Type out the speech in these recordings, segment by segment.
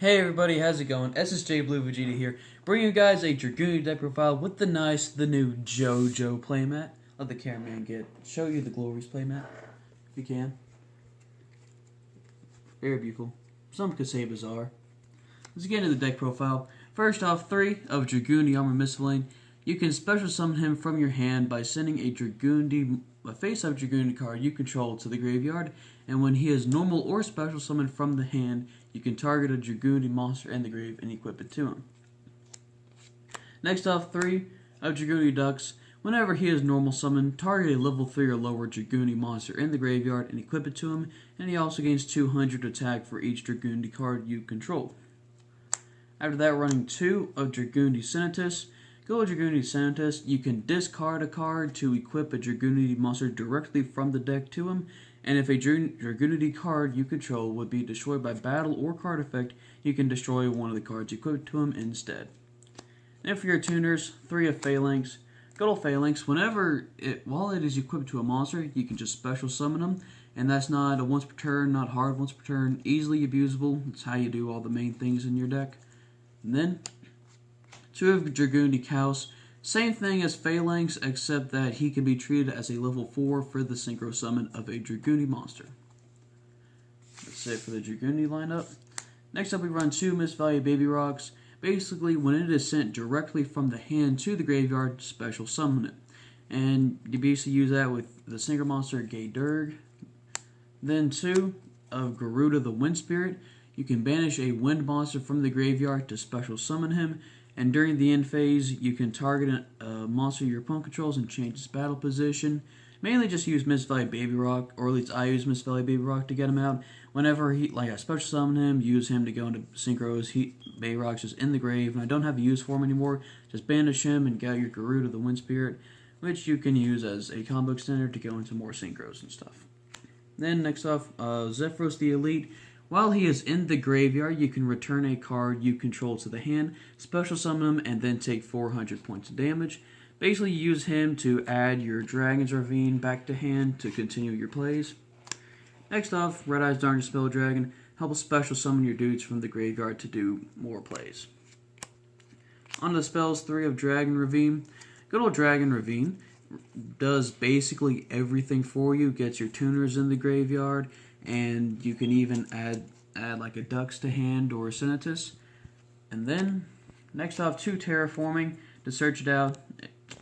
Hey everybody, how's it going? SSJ Blue Vegeta here, bringing you guys a Dragunity deck profile with the new JoJo playmat. Let the cameraman show you the Glories playmat, if you can. Very beautiful. Some could say bizarre. Let's get into the deck profile. First off, 3 of Dragunity Armor Miscellane. You can special summon him from your hand by sending a face-up Dragunity card you control to the graveyard, and when he is normal or special summoned from the hand, you can target a Dragunity monster in the grave and equip it to him. Next off, 3 of Dragunity Ducks. Whenever he is normal summoned, target a level 3 or lower Dragunity monster in the graveyard and equip it to him, and he also gains 200 attack for each Dragunity card you control. After that, running 2 of Dragunity Senatus. Go with Dragunity Senatus. You can discard a card to equip a Dragunity monster directly from the deck to him, and if a Dragunity card you control would be destroyed by battle or card effect, you can destroy one of the cards equipped to him instead. And for your tuners, 3 of Phalanx. Good old Phalanx. While it is equipped to a monster, you can just special summon them, and that's not a once per turn, not hard once per turn, easily abusable. That's how you do all the main things in your deck. And then 2 of Dragunity Kaos. Same thing as Phalanx, except that he can be treated as a level 4 for the synchro summon of a Dragunity monster. That's it for the Dragunity lineup. Next up, we run 2 Misvalue Baby Rocks. Basically, when it is sent directly from the hand to the graveyard, special summon it. And you basically use that with the synchro monster Gay Durg. Then 2 of Garuda the Wind Spirit. You can banish a wind monster from the graveyard to special summon him, and during the end phase, you can target a monster your opponent controls and change its battle position. Mainly just use Misvalue Baby Rock, or at least I use Misvalue Baby Rock to get him out. Whenever I special summon him, use him to go into synchros. Baby Rock's just in the grave, and I don't have a use for him anymore. Just banish him and get your Garuda the Wind Spirit, which you can use as a combo extender to go into more synchros and stuff. Then next off, Zephyros the Elite. While he is in the graveyard, you can return a card you control to the hand, special summon him, and then take 400 points of damage. Basically, use him to add your Dragon's Ravine back to hand to continue your plays. Next off, Red Eyes Dark Dispel Dragon. Help special summon your dudes from the graveyard to do more plays. On to the spells, 3 of Dragon Ravine. Good old Dragon Ravine does basically everything for you. Gets your tuners in the graveyard, and you can even add like a Dux to hand or a Senatus. And then, next off, 2 Terraforming. To search it out,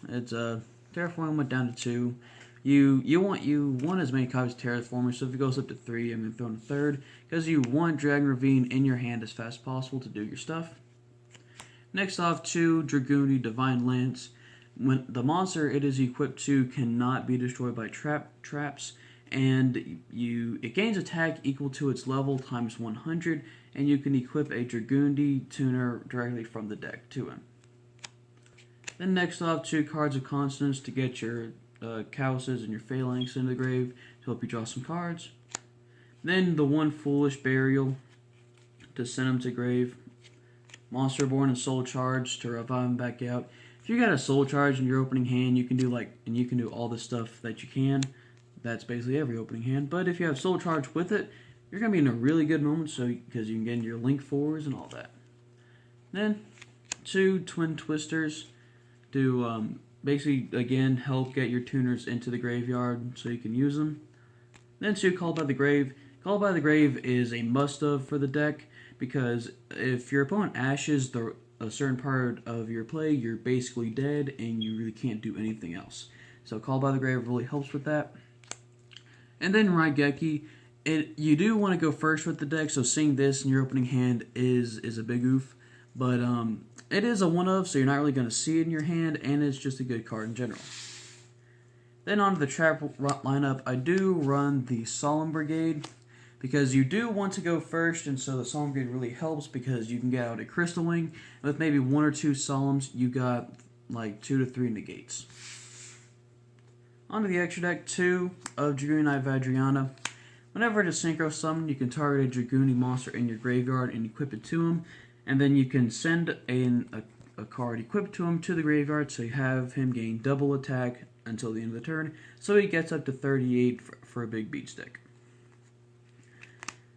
it's Terraforming went down to 2. You want as many copies of Terraformers, so if it goes up to 3, I'm going to throw in a 3rd, because you want Dragon Ravine in your hand as fast as possible to do your stuff. Next off, 2 Dragunity Divine Lance. When the monster it is equipped to cannot be destroyed by traps, and it gains attack equal to its level times 100, and you can equip a Dragunity tuner directly from the deck to him. Then next off, 2 cards of Consonance to get your Kaoses and your Phalanx into the grave to help you draw some cards. Then the 1 Foolish Burial to send him to grave. Monster Born and Soul Charge to revive him back out. If you got a Soul Charge in your opening hand, you can do all the stuff that you can. That's basically every opening hand. But if you have Soul Charge with it, you're going to be in a really good moment because you can get into your Link 4s and all that. Then 2 Twin Twisters to basically, again, help get your tuners into the graveyard so you can use them. Then 2 Called by the Grave. Called by the Grave is a must-have for the deck, because if your opponent ashes a certain part of your play, you're basically dead and you really can't do anything else. So Called by the Grave really helps with that. And then Raigeki. You do want to go first with the deck, so seeing this in your opening hand is a big oof. But it is a one-of, so you're not really going to see it in your hand, and it's just a good card in general. Then on to the trap lineup, I do run the Solemn Brigade, because you do want to go first, and so the Solemn Brigade really helps because you can get out a Crystal Wing. With maybe 1 or 2 Solemns, you got like 2 to 3 negates. Onto the extra deck, 2 of Dragunity Vadriana. Whenever it is synchro summoned, you can target a Dragunity monster in your graveyard and equip it to him, and then you can send a card equipped to him to the graveyard, so you have him gain double attack until the end of the turn, so he gets up to 38 for a big beat stick.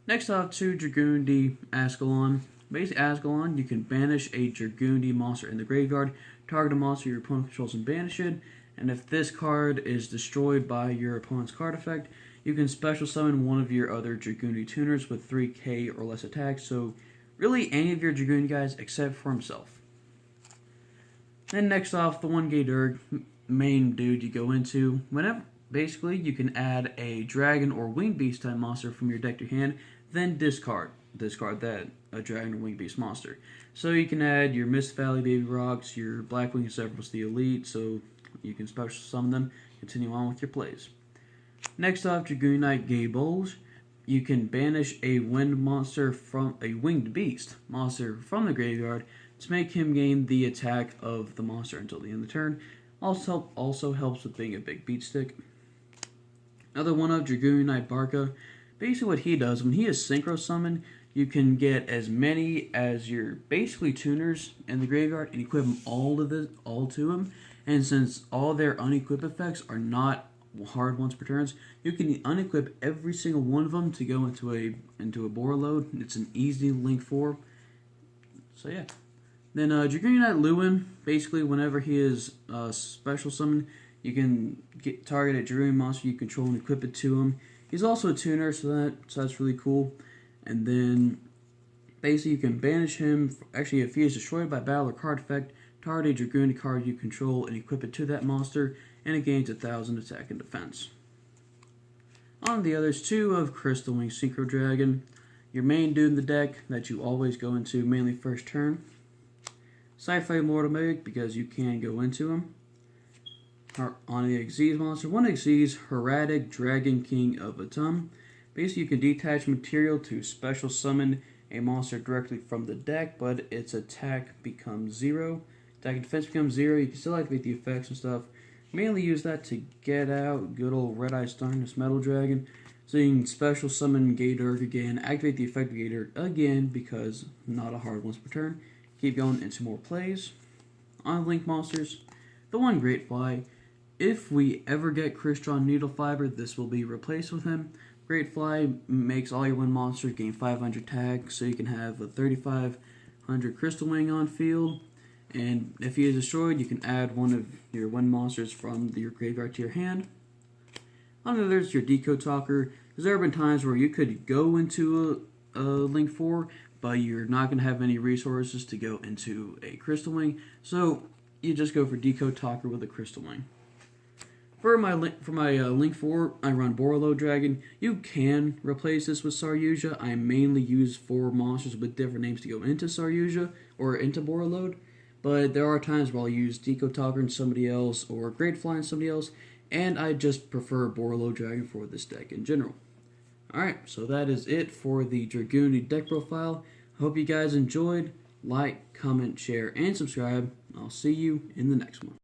Next off, 2 Dragunity Ascalon. Basically, Ascalon, you can banish a Dragunity monster in the graveyard, target a monster your opponent controls and banish it, and if this card is destroyed by your opponent's card effect, you can special summon one of your other Dragunity tuners with 3k or less attack, so really any of your Dragunity guys except for himself. Then next off, the 1 Gaydurg, main dude you go into. Whenever, basically, you can add a dragon or winged beast type monster from your deck to your hand, then discard that a dragon or winged beast monster. So you can add your Mist Valley Baby Rocks, your Blackwing Zephyros the Elite, so you can special summon them, continue on with your plays. Next off, Dragunite Gaybulge. You can banish a winged beast monster from the graveyard to make him gain the attack of the monster until the end of the turn. Also helps with being a big beat stick. Another one of Dragunite Barca. Basically what he does, when he is synchro summoned, you can get as many as your basically tuners in the graveyard and equip them all to him. And since all their unequip effects are not hard once per turns, you can unequip every single one of them to go into a Bora load. It's an easy link 4. So yeah. Then Dragunite Lewin, basically whenever he is special summoned, you can target a Dragunity monster you control and equip it to him. He's also a tuner, so that's really cool. And then basically you can banish him. Actually, if he is destroyed by battle or card effect, target a Dragunity card you control and equip it to that monster, and it gains 1,000 attack and defense. On the others, 2 of Crystal Wing Synchro Dragon, your main dude in the deck that you always go into mainly first turn. Sci-Fi Mortal Meg, because you can go into him. On the Xyz monster, 1 Xyz, Heradic Dragon King of Atum. Basically, you can detach material to special summon a monster directly from the deck, but its attack becomes 0. Attack and defense becomes 0. You can still activate the effects and stuff. Mainly use that to get out good old Red Eye Starness Metal Dragon. So you can special summon Gaydurg again, activate the effect of Gaydurg again, because not a hard once per turn. Keep going into more plays. On Link monsters, the 1 Great Fly. If we ever get Crystron Needle Fiber, this will be replaced with him. Great Fly makes all your wind monsters gain 500 tag, so you can have a 3,500 Crystal Wing on field. And if he is destroyed, you can add one of your wind monsters from your graveyard to your hand. On the others, your Decode Talker. Because there have been times where you could go into a Link 4, but you're not going to have any resources to go into a Crystal Wing, so you just go for Decode Talker with a Crystal Wing. For my Link 4, I run Borolo Dragon. You can replace this with Saryuja. I mainly use 4 monsters with different names to go into Saryuja or into Borolo, but there are times where I'll use Decode Talker and somebody else, or Great Fly and somebody else, and I just prefer Borolo Dragon for this deck in general. Alright, so that is it for the Dragunity deck profile. I hope you guys enjoyed. Like, comment, share, and subscribe. I'll see you in the next one.